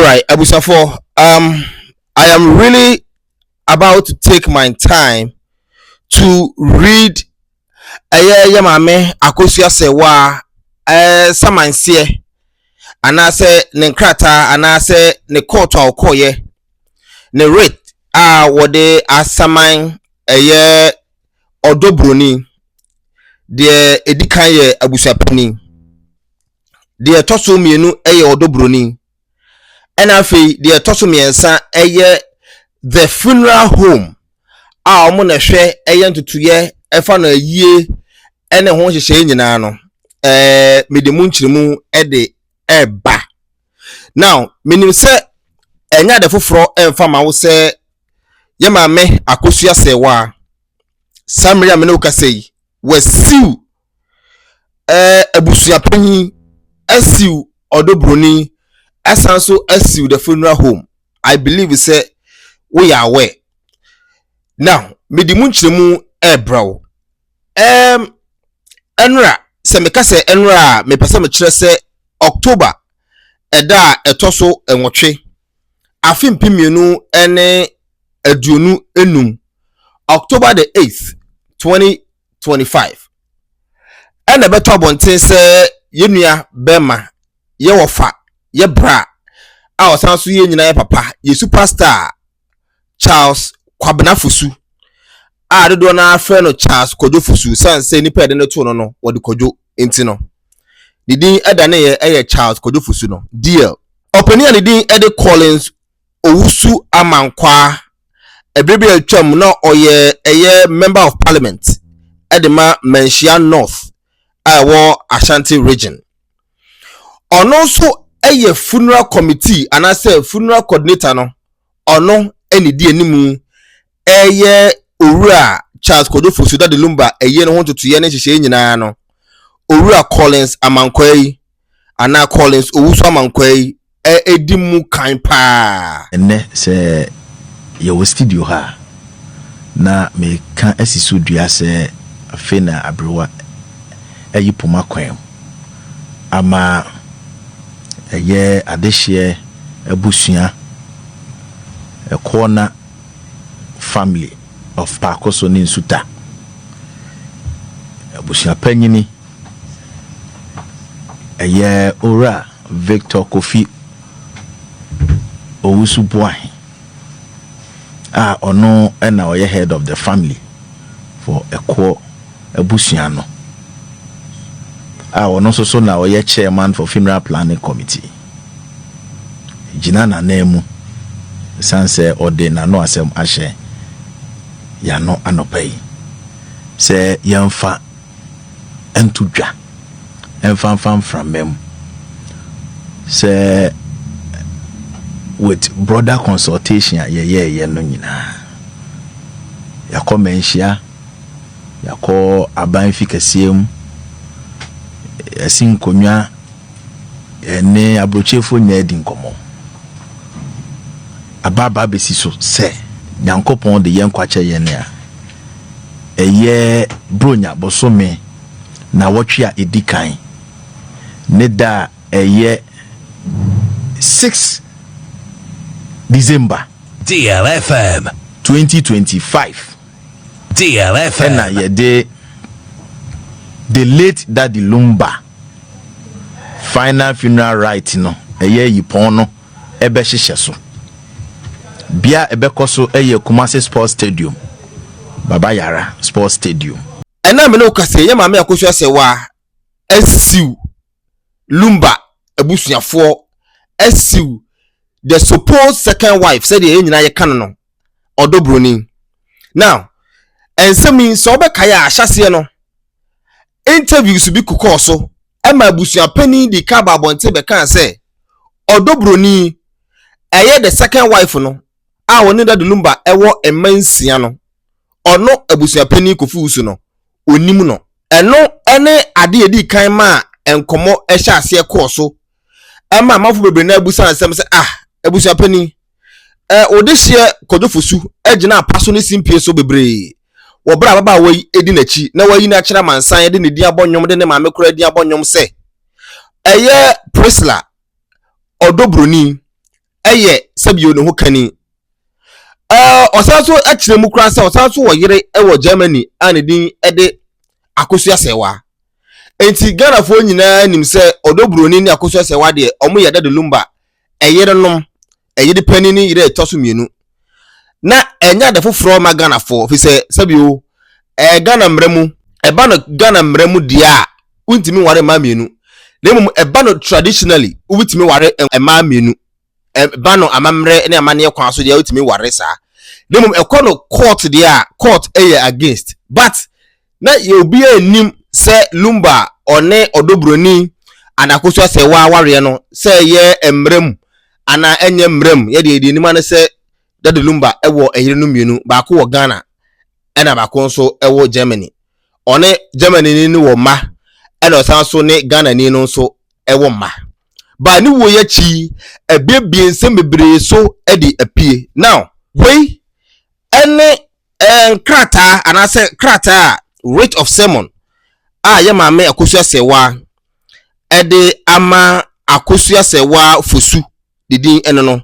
All right, Abusafo. I am really about to take my time to read Yamame Akosua Serwaa samansie anase ne nkrata anase ne court a okoye ne rate wode asaman Bronii de edikan ye Abusuapanin de toso mienu Bronii ena fe de toso miensa the funeral home omo na hwe ntutuye efa na yie ene ho hyehye nyina no mede mu nkyiremu de eba now menim se enya de foforo emfa ma wo se yemame Akosua Serwaa samria me no kasei wasiu Abusuapanin asiu Bronii asanso asiu the funeral home. I believe say we are aware now mede mu nkyiremu ebro enra se meka se enra me pese me kire se October eda etoso enwotwe afimpimienu ene aduonu enum October the 8th 2025 ene beto abonten se yenua bema ye wofa ye bra a osanso ye nyina ye papa ye superstar Charles Kwabenafusu dodo na afre no Charles Kojofusu sanse nipa de no to no wode Kojo enti no didin edane ye Charles Kojofusu no deal openia didin ede Collins Owusu Amankwa ebrebe atwam no oye member of parliament edema Menchia North wo Ashanti region ono so funeral committee anase funeral coordinator no ono eni di enimu owura Charles Kojofusu da de Lumba no ho tutuye ne hyehye nyina no owura Collins Amankwa yi ana Collins Owusu Amankwa yi edimu kan pa enne se ye studio ha na me kan asiso dua se afena abrewa poma kwan ama adehye abusua a corner family of Akosua ni Nsuta Abusuapanyini ora Victor Kofi Owusu Boy ono na oye head of the family for abusua no ono so na oye chairman for funeral planning committee jina na nemu sanse ode na no asem ahye ya no anopai se yemfa entudwa emfa from mem se with broader consultation ye no nyina yakọ menhia yakọ aban fikasiem asin konwa ene abrochefo nya di nkomo ababa besi so se nyankopon de yenkwache ye ne bronya bosome na wotwe a edikan ne da 6 December DLFM 2025 DLFM na ye the late Daddy Lumba final funeral right no yipon no ebe hyehye so bia ebekoso Kumasi Sports Stadium Baba Yara Sports Stadium ena me no kase yemame Akosua Serwaa asiu Lumba abusuafo asiu the supposed second wife said the nyina ye kan no Bronii now ensemi so obekaya ahyase no interviews bi kokọ so ema Abusuapanin di ka babonte be kan say Bronii the second wife no woni da de Lumba ewo emansia no ono Abusuapanin kofusu no onim no eno ene ade edi kan ma enkomo ehye ase ekọ so ema mafo bebre na abusan asem say Abusuapanin odehye Kojofusu egina apaso ne simpie so bebre wo bra baba wayi edi nachi na wayi na kira mansan edi ne di abonyom de ne maame kura di abonyom se Priscilla Bronii sabio no ho kani osanso akire mu kura se osanso wo yire wo Germany ane din de Akosua Serwaa enti Ghana fo nyina nim se Bronii ne Akosua Serwaa de omo yeda de Lumba eyerenom eyede pani ni yire etoso mienu na enya de foforo ma Ghana fo fi se sabio Ghana mremu eba no Ghana mremu dia untimi ware ma mienu lemum eba no traditionally ubitimi ware ma mienu eba no amamre ne amane kwa so dia utimi ware sa lemum ekono court dia court against but na ye obi anim se Lumba one Bronii ana Akosua Serwaa ware no se ye emrem ana enye mrem ye de enim na se dade Lumba ewo ehire no mienu ba ko wo Ghana ena ba ko nso ewo Germany one Germany ni wo ma ena osanso ne Ghana ni no nso ewo ma ba ni wo ya chi ebebie nsem bebre so edi apie now we ene krata ana se krata rate of sermon ye maame Akosua Serwaa ede ama Akosua Serwaa fosu didin ene no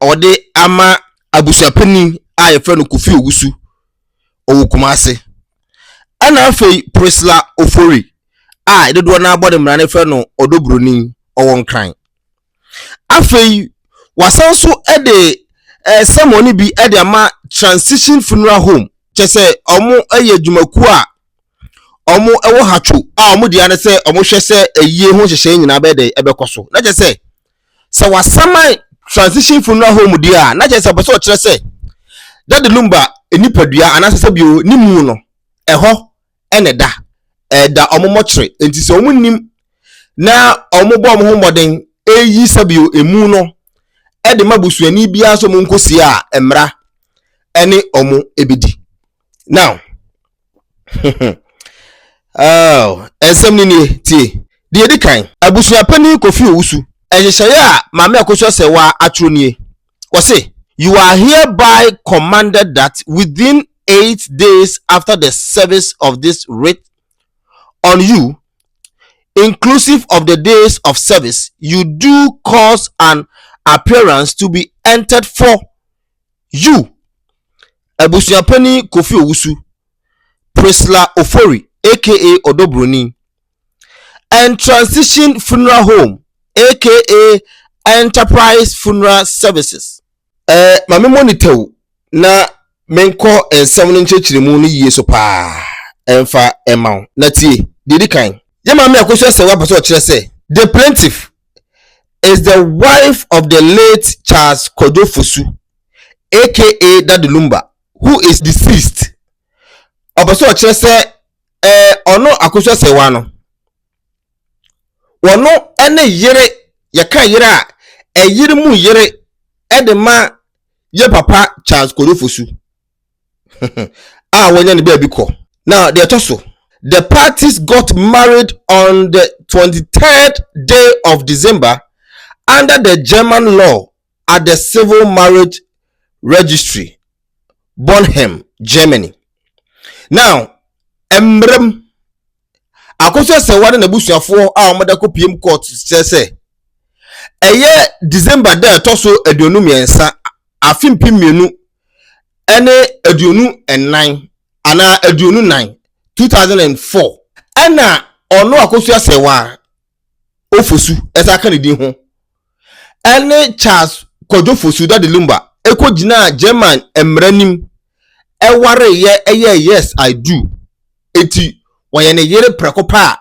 ode ama Abusuapanin ye fe no Kofi Owusu owu Kumase ana afei Priscilla Ofori ededo na abode mrane fe no Bronii owon kran afei wasanso ede sermon bi ede ama transition funeral home chese omo adwumaku a omo ewo hatwo omo dia ne se omo hwe se eyie ho hyehye nyina bede ebekoso na chese se wasama transition funeral home dia na chese beso kire se dade Lumba enipadua anasese bio nimu no eho eneda da omo mochre enti se omo nim na omo bo omo ho moden eyi sabio emu no ede mabusuani bia so mo nkosi a emra ene omo ebedi now ensem ni tie de edikan Abusuapanin Kofi Owusu ehyehyeye a maame Akosua Serwaa atro nie wo se you are hereby commanded that within 8 days after the service of this writ on you, inclusive of the days of service, you do cause an appearance to be entered for you, Abusuapanin Kofi Owusu, Priscilla Ofori, aka Bronii, and Transition Funeral Home, aka Enterprise Funeral Services. Mame monitew na menko ensem no nchechiremu no yie so pa emfa emaw na tie didi kan ye mame Akosua Serwaa paso kire se the plaintiff is the wife of the late Charles Kojofosu, aka Dade Lumba, who is deceased. Obaso kire se ono Akosua Serwaa no wono ene yire ye kan yire a eyire mu yire edema ye papa Charles Kojofosu wanya ne baby ko now the atoso the parties got married on the 23rd day of December under the German law at the civil marriage registry Bonheim, Germany. Now emrem Akosua Serwaa na busuafo omoda ko PM court say eye December day atoso aduonu miensa afimpi mienu ene aduonu enan ana aduonu 9 2004 ena ono Akosua Serwaa ofosu esa kan din ho ene Charles Kojofosu Dade Lumba ekogina German emranim eware ye yes I do eti wayene yere prekopa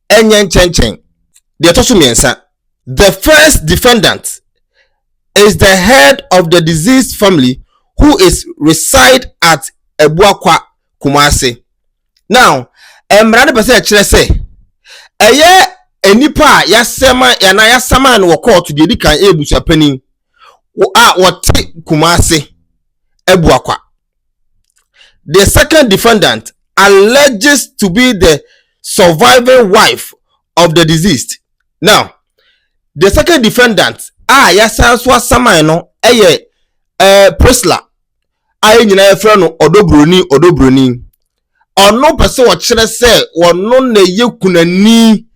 enye nchenchen de toso miensa. The first defendant is the head of the deceased family who is reside at Ebuakwa, Kumase. Now, emrade pese kire se eye enipa yasema yana yasama no court de di kan Abusuapanin wote Kumase Ebuakwa. The second defendant alleges to be the surviving wife of the deceased. Now, the second defendant yasanswa saman no eye Priscilla nyina efra no Bronii ono pese wo kire se wono na yekunani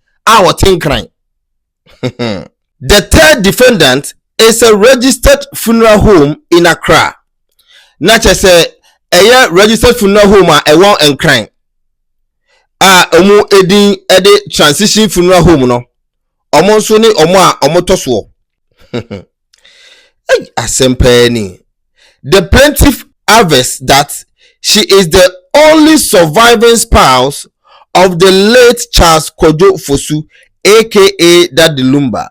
wotenkran. The third defendant is a registered funeral home in Accra. Na che say a registered funeral home a won enkran. Omo edin ede transition funeral home no. Omo so ni omo a omo toso. Asempeni. The plaintiff avers that she is the only surviving spouse of the late Charles Kojo Fosu, aka Daddy Lumba.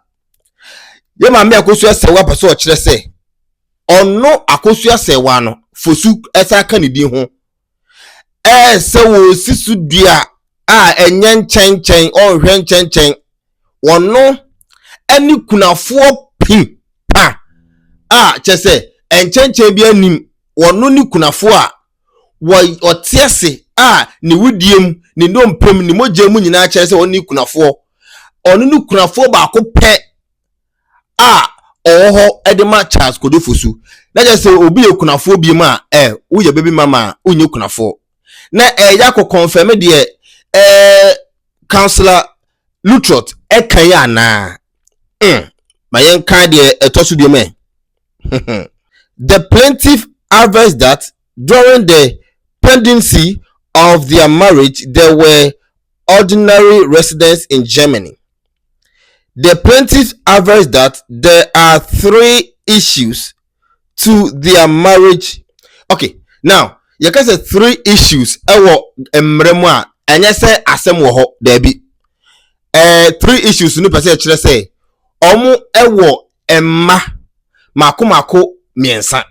Ye mami Akosua Serwaa paso kire se ono Akosua Serwaa no Fosu esa ka ne din ho se wo sisu dua a enye nchenchen o hwe nchenchen wono ani kunafo pin pa chese enchenchen bi anim wono ni kunafo a wo otiese ni wudiem ni ndompem ni mogye nyina chese wono ni kunafo ono ni kunafo ba ko pe oho edema Charles Kojo Fosu na je say obi ekunafo bi ma wo ye baby mama unye kunafo na ya ko confirm de Councillor Lutrot kan ya na mayen kan de etosu bi me. The plaintiff avers that during the pendency of their marriage they were ordinary residents in Germany. The plaintiff avers that there are 3 issues to their marriage. Okay, now you can say 3 issues. Ewo emremu a enye say asem wo ho there be. 3 issues no person kire say omo ewo emma mako miensa.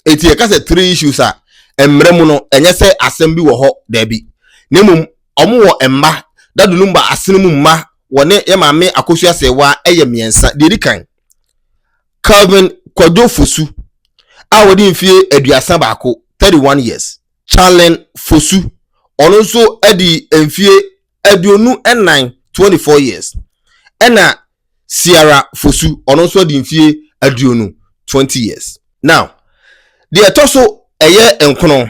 Eti you can say 3 issues a emremu no enye say asem bi wo ho there be. Nemum omo wo emma Daddy Lumba asenu mma wone ye mame Akosua Serwaa eye miensa diri kan Calvin Kojo Fosu a wodi mfie aduasa baako 31 years. Charlen Fosu ono so edi mfie aduonu enan 24 years. Ena Serwaa Fosu ono so edi mfie aduonu 20 years. Now the etoso eye enkono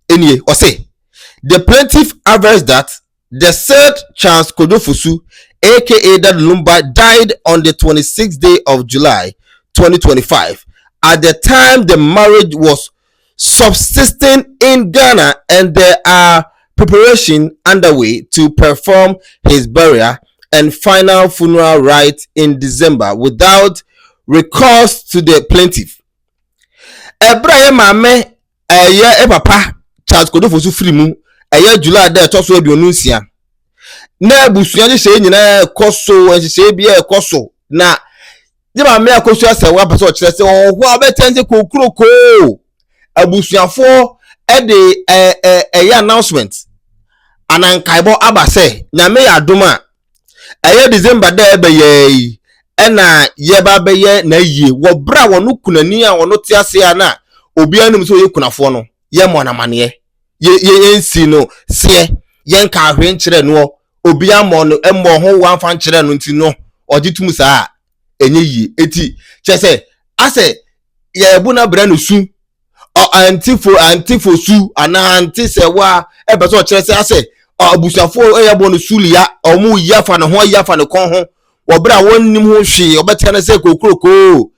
enie o say the plaintiff avers that the said Charles Kojo Fosu, aka Daddy Lumba, died on the 26th day of July 2025. At the time, the marriage was subsisting in Ghana, and there are preparations underway to perform his burial and final funeral rites in December without recourse to the plaintiff. Ebrahim Mame, papa Charles Kojo Fosu free mu. July de toso aduonu sia na abusuan je se nyina koso ense bia ekoso na je ma me Akosua Serwaa paso kire se oho abetense kokuroko abusuafo de announcement anankaibo abase nyame adoma December de be ye na ye ba be ye na yie wo bra wono kunani a wono te ase ana obi anum so ye kunafo no ye mo na mane ye ensi no se yen ka ahwe nkyere no obi amọ no emọ ho wanfa nkyere no nti no ogitum saa enye yi eti chese ase ye bu na bra no su antifo su ana anti Serwaa ebeso kire se ase abusuafo eyabo no sulia omu yafa no ho yafa no kon ho wo bra wonnim ho hwe obete na se kokuroko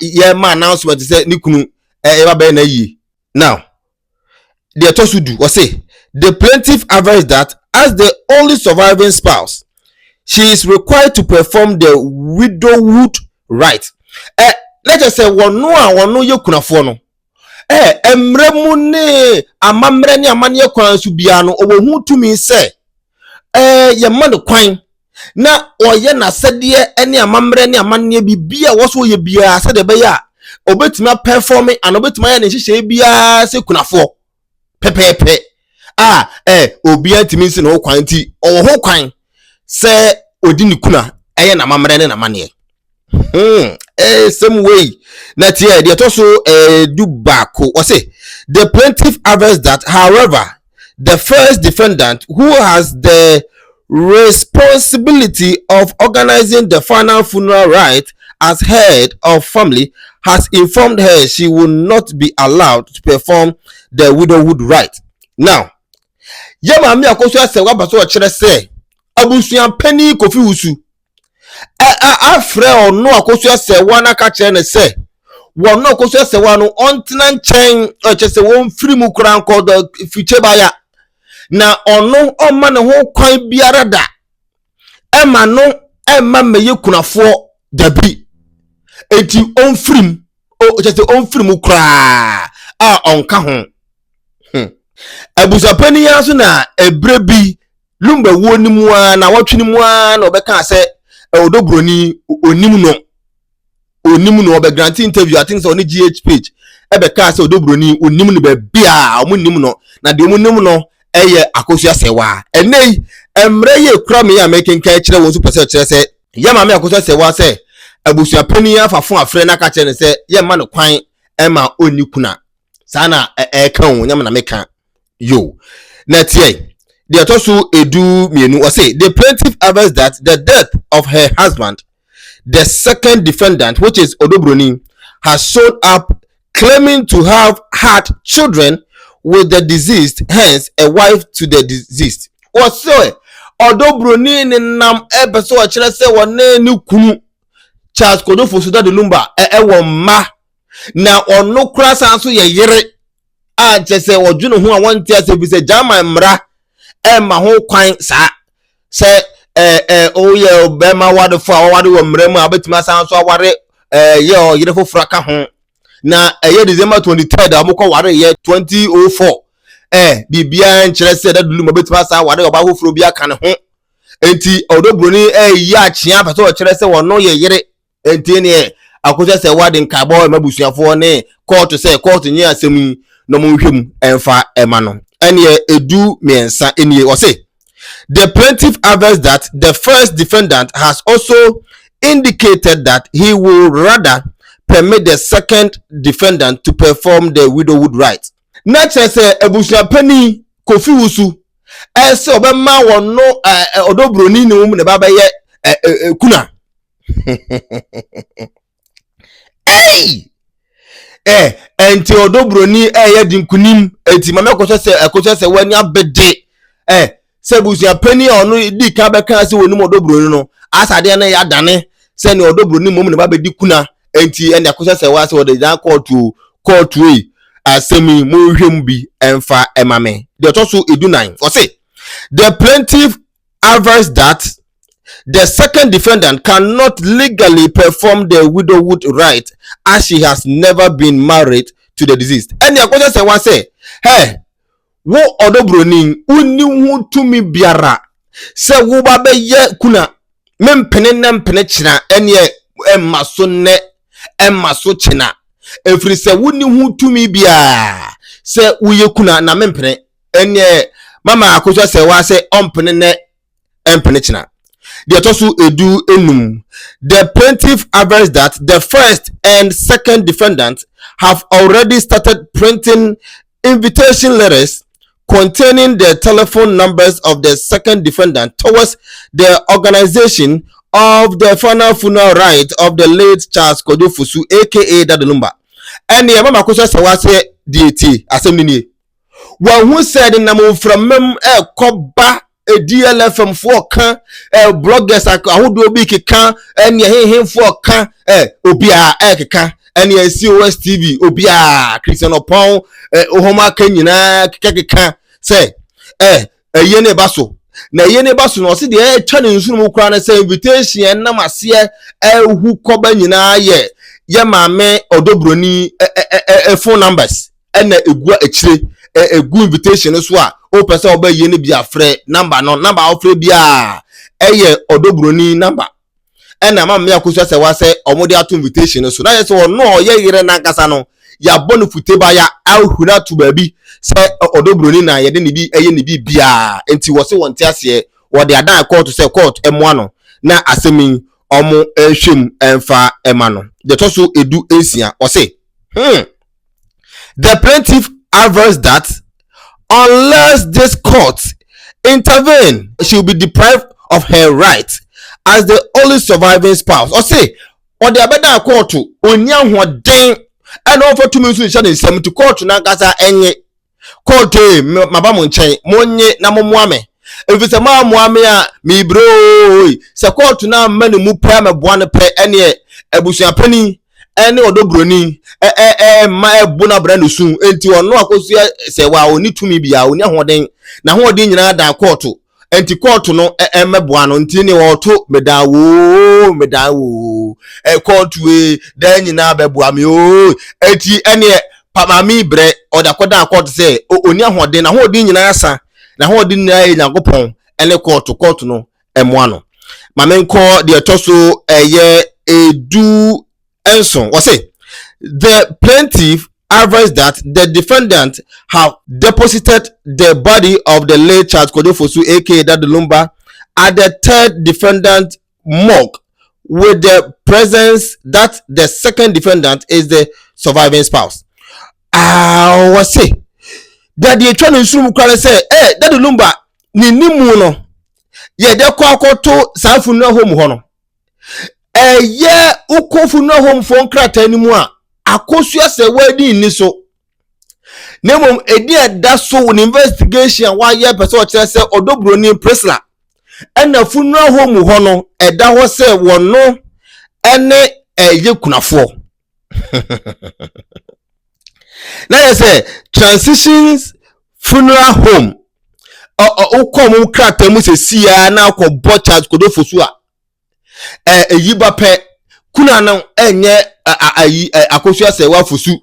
ye ma announcement se nikunu ba be na yi. Now the Tr0uble was say the plaintiff avers that as the only surviving spouse, she is required to perform the widowhood rite. Let us say one no ye kunafo no. Emremu ne amamre ne amane kwan su bia no owo hu tumi se ye ma no kwan na oye na sede ne amamre ne amane bibia wo so ye bia sede be ya obetuma perform and obetuma ya ne hihye bia se kunafo pepepe obi antimi nsi no kwan ti owo ho kwan se odi ni kuna eye na mamre ne na mane same way na tie de toso du bako o say the plaintiff avers that however the first defendant who has the responsibility of organizing the final funeral rite as head of family has informed her she will not be allowed to perform the widowhood rite. Now yama mi Akosua Serwaa baso kire se Abusuapanin Kofi Wusu afre ono Akosua Serwaa na ka kire ne se wono Akosua Serwaa no ontena nchen chese won firi mu kura nko do fiche baya na ono omma ne ho kwan biara da ema no ema meye kunafo dabi enti onfirim chese onfirim kura onka ho Abusuapanin aso na ebrebi Lumba wo nimu na watwini mu na obeka se odo Bronii onimu no obe grant interview I think so on GH page ebeka se odo Bronii onimu no be bia omunimu no na de omunimu no eye Akosua Serwaa enei emre ye kura me ya making ka kire wo so pese kire se ye ma me Akosua Serwaa se Abusuapanin afafo afre na ka kire ne se ye ma no kwan ema onikuna sana kan wo nyam na meka yo na tie the Atosu edu mienu or say the plaintiff avers that the death of her husband, the second defendant, which is Odo Bronii, has shown up claiming to have had children with the deceased, hence a wife to the deceased. Or so Odo Bronii ni nam ebeso a chere se wone ni kunu Charles Kodofo Suda de Lumba wo ma na ono kura san so ye yere a chese odwunu ho a wonte ase bi se jama mra ma ho kwan sa se oye obema wade fo awade wo mremu abetima san so aware ye o yire fofura ka ho na December 23rd amukọ ware ye 2004 bibia nkyere se da dulu abetima san ware oba fofuro bia ka ne ho enti Odo Bronii yi achia pato o kyere se wono ye yire enti ne Akosua Serwaa de nkabo mabusuafo ne court se court nyi asemi no mo hwem emfa ema no ene edu miensa enie o say the plaintiff avers that the first defendant has also indicated that he will rather permit the second defendant to perform the widowhood rites. Na chese Abusuapanin Kofi Wusu se obema wono Odo Bronii ni mu ne baba ye kuna hey enti Odo Bronii ye dinkunim enti mama Akosua Serwaa ni abede se Abusuapanin onu di ka be kan se wonu Odo Bronii no asade na ya dane se ne Odo Bronii mum ne ba be di kuna enti ene Akosua Serwaa se wode dan court we asemi mo hwem bi emfa emame the Atosu edu 9 or say the plaintiff avers that the second defendant cannot legally perform the widowhood rite as she has never been married to the deceased. And Akosua Serwaa say, hey, wo Odo Bronii uni hu tumi biara se wo ba be ye kuna mempene na mpene china ene emma so china efiri se wuni hu tumi bia se wo ye kuna na mempene ene mama Akosua Serwaa se ompene ne empene china. The Atosu edu enum. The plaintiff avers that the first and second defendants have already started printing invitation letters containing the telephone numbers of the second defendant towards the organization of the final funeral rite of the late Charles Kodofo aka Lumba. And the mama Akosua Serwaa say DT assembly. One who said in name from mem koba DLFM for kan bloggers ahodo obi keka ene hehe for kan obia keka ene COS TV obia Christian Opon ohoma kan nyina keka say yene baso na yene baso no se de twa ne nsu mu kra na say invitation na mase hu koba nyina ye maame Odo Bronii phone numbers ene egu akire egu invitation so a o pese oba yene bia frɛ number ofre bia eye Odo Bronii number ena ma me Akosua Serwaa se omode ato invitation so na yese no ye yire na nkasa no ya bonu fute ba ya ahuna to baabi se Odo Bronii na ye de ne bi eye ne bi bia enti wo se wonte ase wo de adan court se court emo no na asemi omo ehwem emfa ema no de to so edu ensia o se the plaintiff avers that unless this court intervene, she will be deprived of her right as the only surviving spouse. Or say, or the abeda court to onya hoden and offer to me to court na gasa enye court mabamu nchen monye na momwame if it's a man moamia me bro se court na mani mu pa me boane pe ene Abusuapanin ene odo Bronii ma ebuna brand sun enti ono Akosua Serwaa oni tumi bia oni ahoden na hoden nyina da court enti court no meboa no enti ne woto medawo court we da nyina beboa me o enti ene pamami bre odakoda court say oni ahoden na hoden nyina asa na hoden na Nyankopon ene court no emoa no mamenko de etoso edu enson was say the plaintiff advised that the defendant have deposited the body of the late Charles Kojofosu aka Dr. Lumba at the third defendant morgue with the presence that the second defendant is the surviving spouse. Was say that the attorney should say Dr. Lumba ni nimu no ye de kwakoto sanfunu home hono ye ukofunu home fon krata nimu a Akosua Serwaa di ni so nemom edi eda so un investigation wa ye person o kire se odo Bronii Prisla ena funu home hono eda ho se wono ene ye kunafo na ye say transitions funeral home ukom krata mu se sia na akọ Charles Kojofosu eyiba pe kuna no enye Akosua Serwaa fosu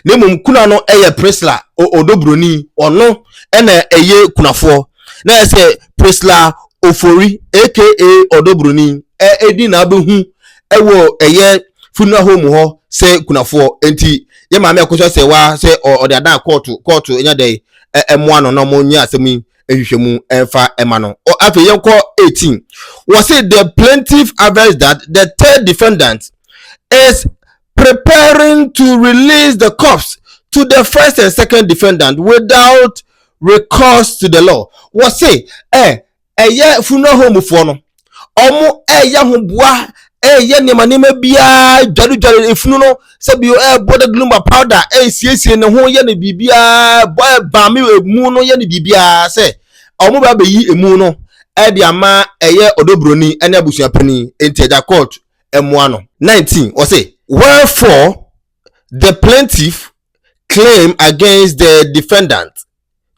nemum kuna no eye Prisla odo Bronii ono ena eye kunafo na say Prisla ofori aka odo Bronii edi na abehu ewo eye funeral home ho say kunafo enti ye maame Akosua Serwaa say ode adan court enya dey emoa no mo nya asemi ehwehwemu enfa emano afi yenko 18 was it the plaintiff advised that the third defendant is preparing to release the corpse to the first and second defendant without recourse to the law. Was say funeral home for no omo ho boa nema bia dware efunu no se bi body Lumba powder siesie ne ho ye ne bibia ba me emu no ye ne bibia se omo ba beyi emu no de ama odo Bronii ene Abusuapanin enti court emoa no 19 or say wherefore the plaintiff claim against the defendant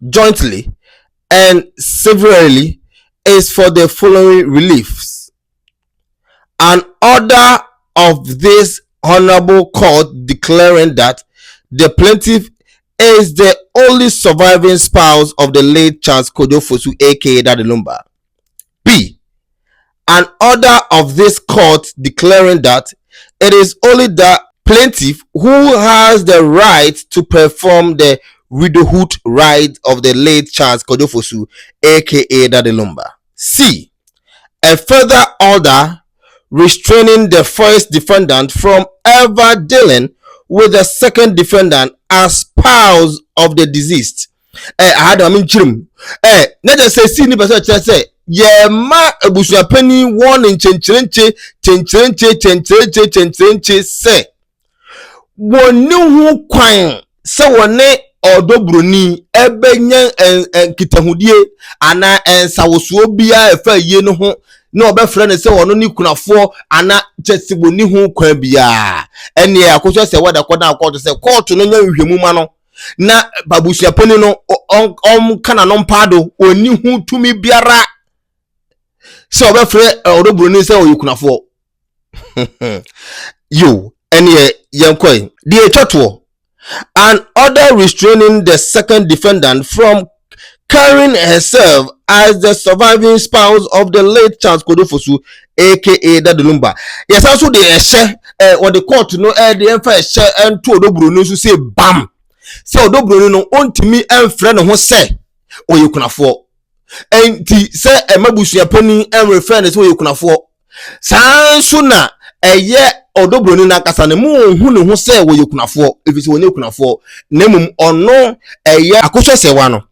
jointly and severally is for the following reliefs. An order of this honorable court declaring that the plaintiff is the only surviving spouse of the late Charles Kojofosu aka Dr. Lumba. B. An order of this court declaring that it is only the plaintiff who has the right to perform the widowhood right of the late Charles Kojofosu aka Dr. Lumba. C. A further order restraining the first defendant from ever dealing with the second defendant as spouse of the deceased. I had a minchum. Let us say, ni person say, ye ma Abusuapanin warning chenchenche say. Woni hu kwan se woni odo Bronii ebenyan kitahudie ana ensawoso bia efa ye no ho na obefre ne se wono ni kunafo ana chesiboni hu kwan bia ene Akosua Serwaa da koda court se court no nya hwehwemu ma no na Abusuapanin no kana no mpado oni hu tumi biara se obefre odo Bronii se oyikunafo yo ene yankoi the total an order restraining the second defendant from carrying herself as the surviving spouse of the late Charles Kojofosu aka Dr. Lumba. Yes, also the or the court no the emphasis and to odo Bronii so say bam say odo Bronii no ontimi emfre ne ho say oyikunafo enti say Abusuapanin refer ne say oyikunafo sanso na odo Bronii na kasa ne mu hu ne ho se wo yekunafo efisi woni yekunafo nemum ono Akosua Serwaa no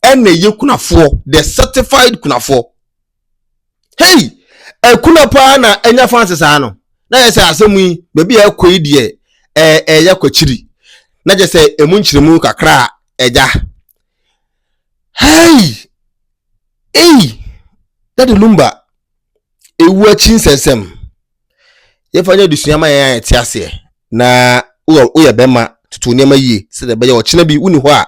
ene yekunafo the certified kunafo hey kunapa na enya fancy sa no na ye se asemu yi bebi akoi de yakwachiri na je se emu nchiremu kakra eja hey that Lumba a watching sensem. If I do see my tiase na uya bema to nema ye said the bayo chinabi uniwa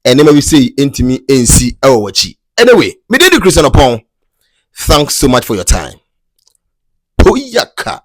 and never we say intimi nc our wachi. Anyway, me did the Christian upon. Thanks so much for your time. Poyaka.